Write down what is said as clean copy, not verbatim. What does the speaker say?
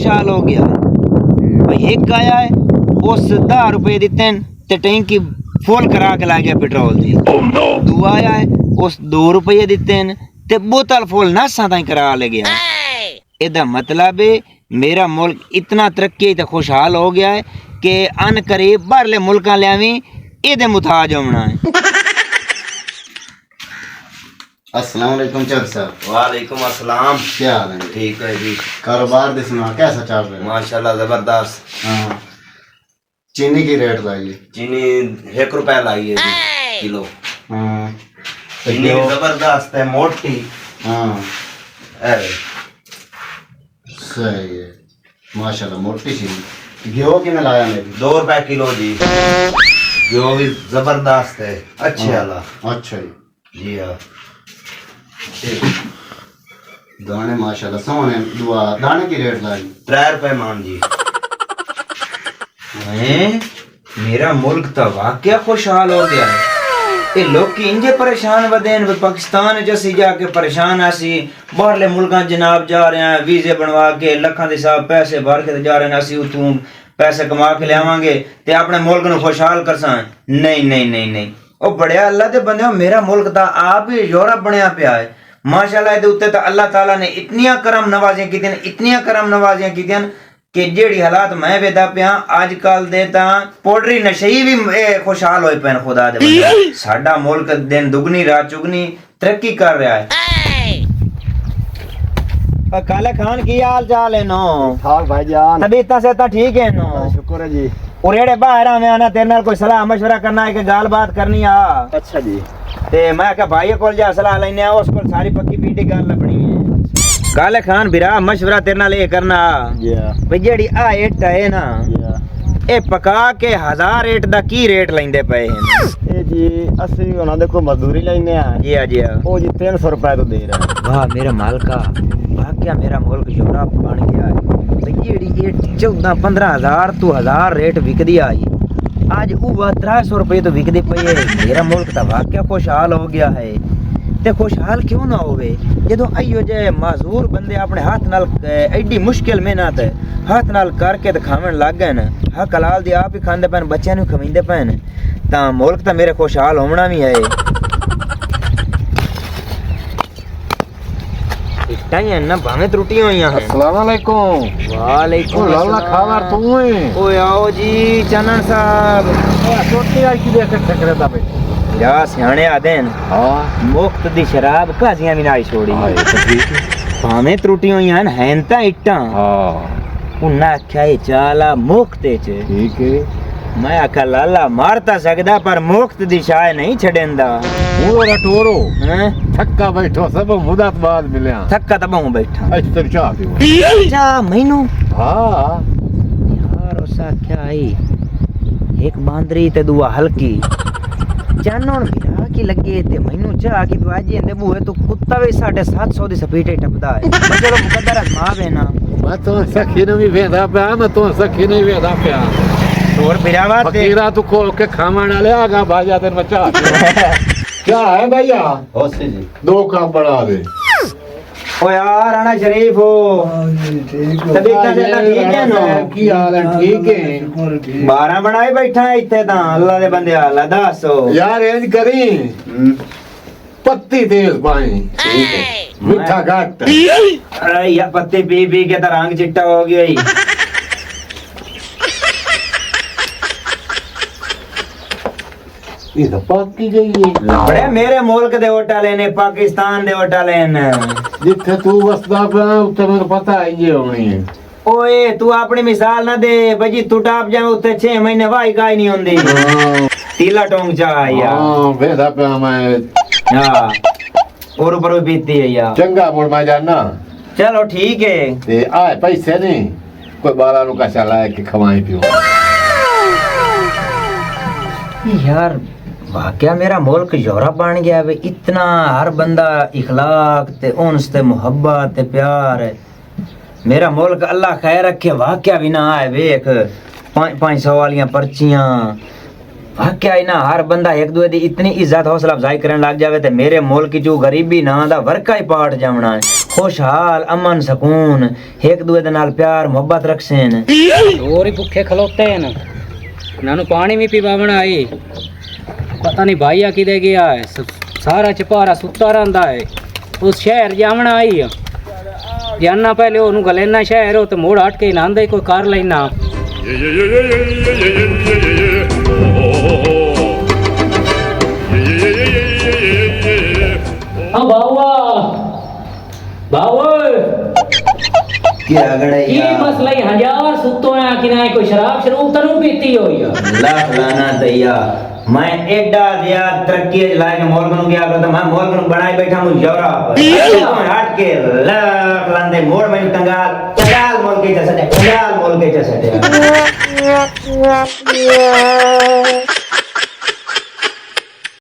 खुशहाल हो गया भाई। एक आया है उस 10 रुपए दिते ते टैंकी फुल करा के ला गया पेट्रोल दी। दूआ आया है उस 2 रुपये दिते ते बोतल फुल नासा ताई करा ले गया। एदा मतलब है मेरा मुल्क इतना तरक्की ते खुशहाल हो गया है कि अन करीब बाहरले मुल्कां लियावी एदे मुताज होना है। अस्सलाम वालेकुम चक साहब। वालेकुम अस्सलाम। क्या हाल है? ठीक है जी। कारोबार दे सुना कैसा चल रहा है? माशाल्लाह जबरदस्त। हाँ। चीनी की रेट लाइए? चीनी 1 रुपया लाई है जी किलो। हाँ। चीनी जबरदस्त है, मोटी। हाँ है। सही है माशाल्लाह, मोटी चीनी। घ्यो किने लाया मेरी? 2 रुपए किलो जी। जो भी जबरदस्त है, अच्छे वाला। अच्छा जी। जी हाँ। दाने माशाल्लाह सोने। दुआ दाने की रेट लाई? 3 रुपए मान जी। मेरा मुल्क तो वाकया खुशहाल हो गया है। ये लोग की इंजे परेशान वदेन पाकिस्तान जैसी जाके परेशान आसी बाहरले मुल्कां जनाब जा रहे हैं वीजे बनवा के लखां दे हिसाब पैसे भर के जा रहे हैं असी उतों पैसे कमा के लियावांगे ते अपने मुल्क नु खुशहाल करसां। नहीं नहीं नहीं नहीं ओ बड़े अल्लाह दे बंदे मेरा मुल्क ता आप ही यूरोप बनया पिया है माशाल्लाह। इहदे उत्ते ता अल्लाह ताला ने इतनियां करम नवाजियां कीतियां इतनियां करम नवाजियां कीतियां कि जेड़ी हालात मैं वेदा पिया अजकल दे तां पोल्ट्री नशई भी खुशहाल होए पैन। खुदा दे बंदे साडा मुल्क दिन दुगनी रात चुगनी तरक्की कर रहा है। काले खान की हाल चाल है नो? हाँ भाईजान। तबीयत से ता ठीक है नो? शुक्र है जी। उरेड़े बाहर आवे आना तेरे नाल कोई सलाह मशवरा करना है कि गाल बात करनी आ। अच्छा जी। ते मैं क्या भाई कोल जा सलाह लेने आ उस कोल सारी पक्की पीटी गल लबनी है। काले खान बिरा मशवरा तेरे नाल ये करना भाई जेड़ी आ इट है ना ए पका के 1000 रेट दा की रेट लेंदे पए हैं? ए जी असली ਉਹਨਾਂ ਦੇ ਕੋ ਮਜ਼ਦੂਰੀ ਲੈਨੇ ਆ जी हां जी हां। ਉਹ ਜੀ 300 रुपए तो दे रहा है। वाह मेरा मालका वाकया मेरा मुल्क यूरोप बन गया है भाई। जेड़ी ये 14-15 हज़ार तो 1000 रेट विकदी आई आज वो 300 रुपए तो विकदी पई है। मेरा मुल्क तो वाकया खुशहाल हो गया है। ते खुशहाल क्यों ना होवे जदों आइयो जे माजूर बंदे अपने हाथ नाल एडी मुश्किल मेहनत हाथ नाल करके ते खावन लग गए न हक हलाल दी आप ही खांदे पैन बच्चों नूं खवाइंदे पैन तां मुल्क तां मेरे खुशहाल होना भी है। इटाइयां ना भावें त्रुटियां होइयां हैं। अस्सलाम वालेकुम। वालेकुम लाला खावर तू है? ओए आओ जी चनन साहब। छोटी आई की देख टकरे दा भाई या सियाणे आदेन हां मुफ्त दी शराब काजियां भी नाई छोड़ी भावें त्रुटियां होइयां हैं तां इट्टां। हां उन्ना आख्या ये चाला मुफ्त च ठीक है। मैं आख्या लाला मारता सकदा पर मुफ्त दी शाय नहीं छडेंदा। पूरो रटोरो हैं थक्का बैठो सब मुदत बाद मिलया थक्का त बहु बैठा। अच्छा तेरी चाह पीओ। अच्छा मैनू हां यार उस आख्या आई एक बांदरी ते दुआ हल्की चानण बिरा की लगे ते मैनू चाह की बाजी इंदे बूहे तो कुत्ता भी 750 दी स्पीड टपदा है। चलो मुकद्दर आजमाव है ना। मैं तो सखी ने भी वेदा पे मैं तो सखी ने भी वेदा पे और बिरावा ते फकीरा तू खोल के खावन वाले आगा भाजा तेरे बच्चा क्या है भैया? होसी जी। 2 कप बढ़ा दे। ओ यार राणा शरीफ हो तबीयत से ठीक है नो? की हाल है? ठीक है। 12 बनाए बैठा है इत्थे तां अल्लाह दे बंदे हाल दसो यार इंज करी पत्ती तेज पाई ठीक है मीठा घट। अरे या पत्ती पी पी के तो रंग चिट्टा हो गया ही। ये तो पक्की गई है। बड़े मेरे मुल्क दे होटल ने पाकिस्तान दे होटल ने जिथे तू वसदा पे उत्ते मेरे पता है ये होनी है। ओए तू अपनी मिसाल ना दे बजी तू टाप जाए उत्ते 6 महीने वाई काई नहीं होंदी। तीला टोंग चा यार। हां वेदा पे मैं हां और ऊपर पीती है यार। चंगा मुड़ मैं जाना। चलो ठीक है ते आए पैसे नहीं कोई बाला नु का चला के खवाई पियो यार। वाकया मेरा मुल्क यूरोप बन गया वे इतना हर बंदा इखलाक ते उन्स ते मोहब्बत ते प्यार है। मेरा मुल्क अल्लाह खैर रखे वाकया भी ना आए वेख 500 वालियां पर्चियां वाकया ही ना हर बंदा एक दूसरे दी इतनी इज्जत हौसला अफजाई करने लग जावे ते मेरे मुल्क जो गरीबी ना दा वर्का ही पाट जावना है खुशहाल अमन सुकून एक दूसरे दे नाल प्यार मोहब्बत रखसेन और ही भुखे खलोते हैं ना नानू पानी भी पिवावना आई पता नहीं भाईया किदे गया है सारा चपारा सुता रहा है उस शहर जावना आई जाना पहले ओनू गलेना शहर हो तो मोड़ हट के नांदे कोई कार लेना हाँ बावा बावा क्या गड़े ये मसला ही हजार सुतो है कि ना कोई शराब शरूब तनु पीती हो या लाख लाना दैया मैं एडा दिया तरक्की लाए के मोल बनू गया तो मैं मोल बनू बनाई बैठा हूं यूरोप हट के लाख लांदे मोड़ में कंगाल कंगाल मोल के जैसा कंगाल मोल के जैसा